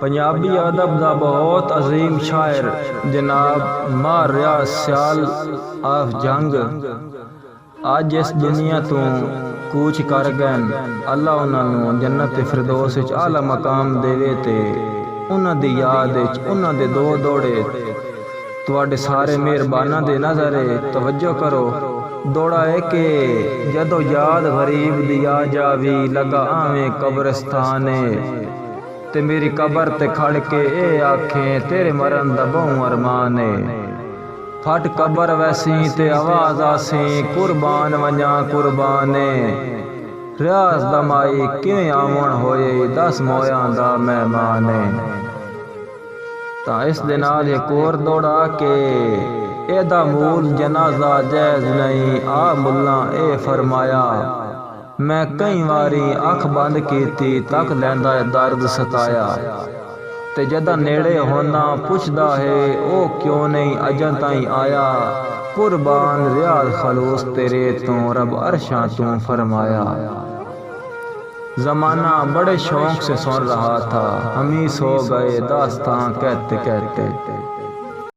पंजाबी अदब दा बहुत अजीम शायर जनाब मार रियाज सियाल आफ जंग अज इस दुनिया तो कूच कर गए। अल्लाह उन्होंने जन्नत फिरदौस विच आला मकाम देवे ते उन्हां दी याद विच उन्हां दे दो दौड़े तुहाडे सारे मेहरबाना दे नज़रे तवज्जो करो। दौड़ा है कि जदों याद गरीब दी आ जावी लगा आवें कब्रिस्ताने ते मेरी कबर ते खड़ के ए आखें तेरे मरन दा बहु अरमान है। फट कबर वैसी ते आवाज आसी कुर्बान वंजा कुर्बाने रियाज दा माई किवें आवन होए दस मोयां दा मेहमान है। तां इस दे नाल एक होर दौड़ा के एदा मूल जनाजा जैज नहीं आ मुल्ला ए फरमाया मैं कई वारी अख बंद कीती तक लैंदा दर्द सताया ते जदा नेड़े होना पुछदा है ओ क्यों नहीं अजन ताई आया। कुर्बान रियाज खलूस तेरे तो रब अरशां तू फरमाया। जमाना बड़े शौक से सुन रहा था हम ही सो गए दास्तां कहते कहते।